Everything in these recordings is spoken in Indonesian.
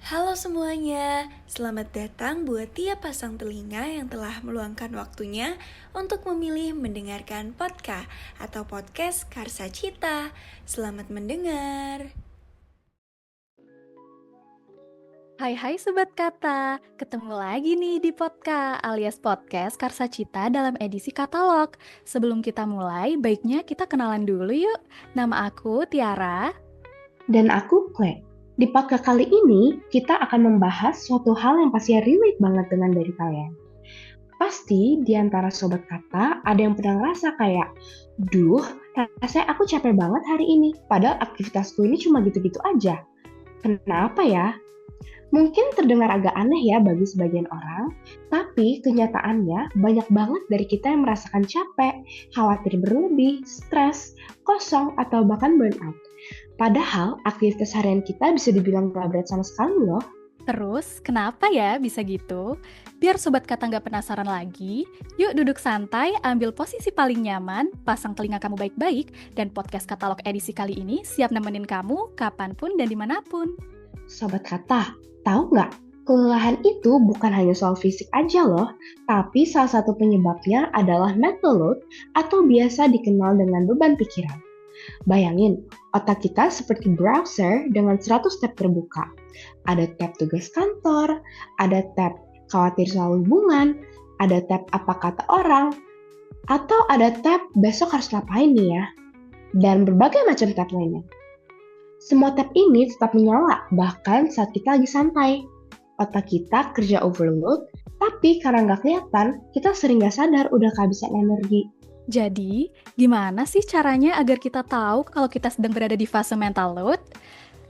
Halo semuanya, selamat datang buat tiap pasang telinga yang telah meluangkan waktunya untuk memilih mendengarkan podcast atau podcast Karsa Cita. Selamat mendengar. Hai Sobat Kata, ketemu lagi nih di Podka alias Podcast Karsa Cita dalam edisi katalog. Sebelum kita mulai, baiknya kita kenalan dulu yuk. Nama aku Tiara. Dan aku Clay. Di podcast kali ini, kita akan membahas suatu hal yang pasti relate banget dengan dari kalian. Pasti di antara sobat kata ada yang pernah ngerasa kayak, duh, rasanya aku capek banget hari ini, padahal aktivitasku ini cuma gitu-gitu aja. Kenapa ya? Mungkin terdengar agak aneh ya bagi sebagian orang, tapi kenyataannya banyak banget dari kita yang merasakan capek, khawatir berlebih, stres, kosong, atau bahkan burnout. Padahal aktivitas harian kita bisa dibilang gak berat sama sekali loh. Terus, kenapa ya bisa gitu? Biar Sobat Kata nggak penasaran lagi, yuk duduk santai, ambil posisi paling nyaman, pasang telinga kamu baik-baik, dan podcast katalog edisi kali ini siap nemenin kamu kapanpun dan dimanapun. Sobat kata, tahu nggak? Kelelahan itu bukan hanya soal fisik aja loh, tapi salah satu penyebabnya adalah mental load atau biasa dikenal dengan beban pikiran. Bayangin, otak kita seperti browser dengan 100 tab terbuka. Ada tab tugas kantor, ada tab khawatir soal hubungan, ada tab apa kata orang, atau ada tab besok harus ngapain nih ya, dan berbagai macam tab lainnya. Semua tab ini tetap menyala, bahkan saat kita lagi santai. Otak kita kerja overload, tapi karena nggak kelihatan, kita sering nggak sadar udah kehabisan energi. Jadi, gimana sih caranya agar kita tahu kalau kita sedang berada di fase mental load?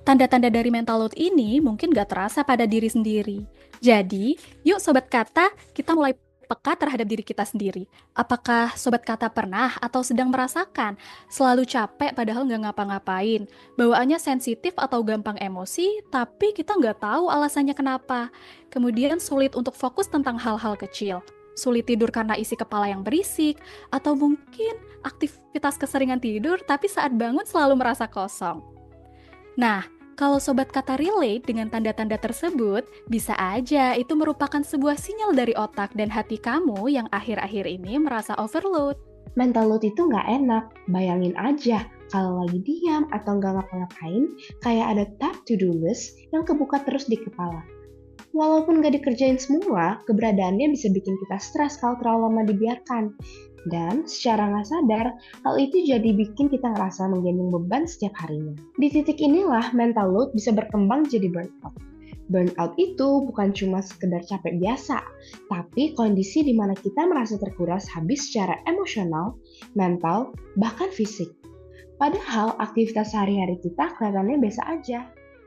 Tanda-tanda dari mental load ini mungkin gak terasa pada diri sendiri. Jadi, yuk Sobat Kata, kita mulai peka terhadap diri kita sendiri. Apakah Sobat Kata pernah atau sedang merasakan selalu capek padahal gak ngapa-ngapain, bawaannya sensitif atau gampang emosi, tapi kita gak tahu alasannya kenapa. Kemudian sulit untuk fokus tentang hal-hal kecil. Sulit tidur karena isi kepala yang berisik, atau mungkin aktivitas keseringan tidur tapi saat bangun selalu merasa kosong. Nah, kalau Sobat Kata relate dengan tanda-tanda tersebut, bisa aja itu merupakan sebuah sinyal dari otak dan hati kamu yang akhir-akhir ini merasa overload. Mental load itu nggak enak, bayangin aja kalau lagi diam atau nggak ngapa-ngapain, kayak ada tab to-do list yang kebuka terus di kepala. Walaupun nggak dikerjain semua, keberadaannya bisa bikin kita stres kalau terlalu lama dibiarkan. Dan secara nggak sadar, hal itu jadi bikin kita ngerasa menggendong beban setiap harinya. Di titik inilah mental load bisa berkembang jadi burnout. Burnout itu bukan cuma sekedar capek biasa, tapi kondisi di mana kita merasa terkuras habis secara emosional, mental, bahkan fisik. Padahal aktivitas sehari-hari kita kelihatannya biasa aja.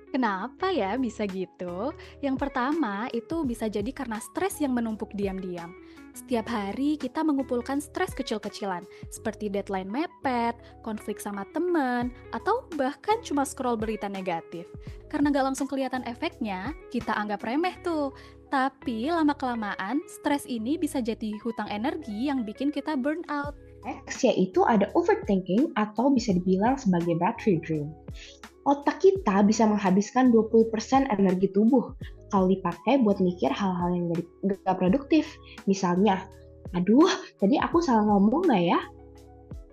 Kenapa ya bisa gitu? Yang pertama, itu bisa jadi karena stres yang menumpuk diam-diam. Setiap hari kita mengumpulkan stres kecil-kecilan, seperti deadline mepet, konflik sama teman, atau bahkan cuma scroll berita negatif. Karena gak langsung kelihatan efeknya, kita anggap remeh tuh. Tapi lama-kelamaan, stres ini bisa jadi hutang energi yang bikin kita burn out. Next, yaitu ada overthinking atau bisa dibilang sebagai battery drain. Otak kita bisa menghabiskan 20% energi tubuh kalau dipakai buat mikir hal-hal yang gak produktif. Misalnya, aduh, tadi aku salah ngomong gak ya?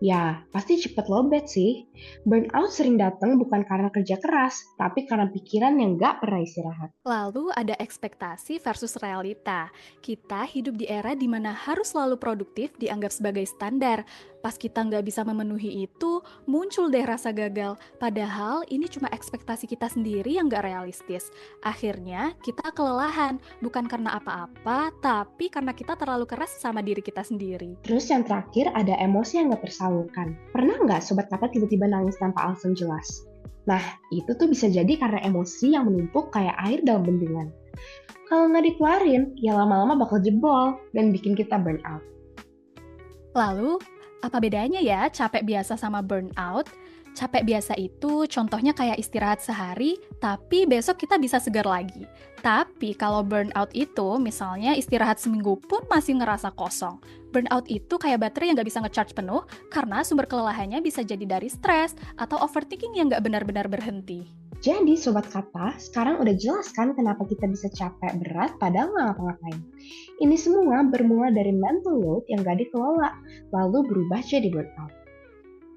Ya, pasti cepet lowbat sih. Burnout sering datang bukan karena kerja keras, tapi karena pikiran yang gak pernah istirahat. Lalu ada ekspektasi versus realita. Kita hidup di era di mana harus selalu produktif dianggap sebagai standar. Pas kita nggak bisa memenuhi itu, muncul deh rasa gagal. Padahal ini cuma ekspektasi kita sendiri yang nggak realistis. Akhirnya kita kelelahan, bukan karena apa-apa, tapi karena kita terlalu keras sama diri kita sendiri. Terus yang terakhir ada emosi yang gak tersalurkan. Pernah nggak sobat kata tiba-tiba nangis tanpa alasan jelas? Nah, itu tuh bisa jadi karena emosi yang menumpuk kayak air dalam bendungan. Kalau nggak dikeluarin, ya lama-lama bakal jebol dan bikin kita burn out. Lalu, apa bedanya ya capek biasa sama burnout? Capek biasa itu contohnya kayak istirahat sehari, tapi besok kita bisa segar lagi. Tapi kalau burnout itu misalnya istirahat seminggu pun masih ngerasa kosong. Burnout itu kayak baterai yang nggak bisa nge-charge penuh karena sumber kelelahannya bisa jadi dari stres atau overthinking yang nggak benar-benar berhenti. Jadi Sobat Kata, sekarang udah jelas kan kenapa kita bisa capek berat padahal nggak ngapa-ngapain. Ini semua bermula dari mental load yang gak dikelola, lalu berubah jadi burnout.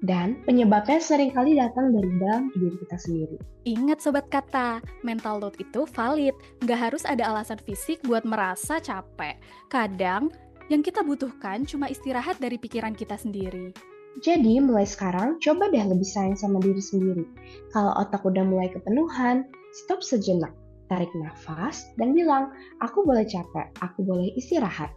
Dan penyebabnya seringkali datang dari dalam diri kita sendiri. Ingat Sobat Kata, mental load itu valid. Nggak harus ada alasan fisik buat merasa capek. Kadang, yang kita butuhkan cuma istirahat dari pikiran kita sendiri. Jadi mulai sekarang coba deh lebih sayang sama diri sendiri. Kalau otak udah mulai kepenuhan, stop sejenak, tarik nafas, dan bilang, aku boleh capek, aku boleh istirahat.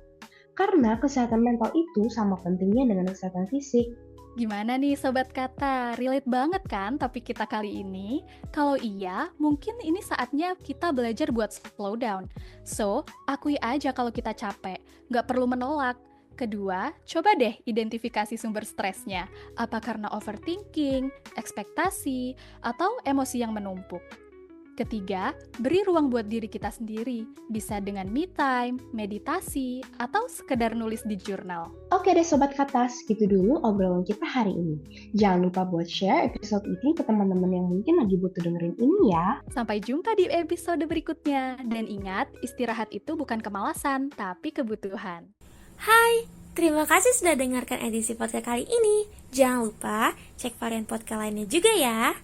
Karena kesehatan mental itu sama pentingnya dengan kesehatan fisik. Gimana nih Sobat Kata? Relate banget kan topik kita kali ini? Kalau iya, mungkin ini saatnya kita belajar buat slow down. So, akui aja kalau kita capek, nggak perlu menolak. Kedua, coba deh identifikasi sumber stresnya. Apa karena overthinking, ekspektasi, atau emosi yang menumpuk. Ketiga, beri ruang buat diri kita sendiri. Bisa dengan me time, meditasi, atau sekedar nulis di jurnal. Oke deh Sobat Kata, segitu dulu obrolan kita hari ini. Jangan lupa buat share episode ini ke teman-teman yang mungkin lagi butuh dengerin ini ya. Sampai jumpa di episode berikutnya. Dan ingat, istirahat itu bukan kemalasan, tapi kebutuhan. Hai, terima kasih sudah dengarkan edisi podcast kali ini. Jangan lupa cek varian podcast lainnya juga ya.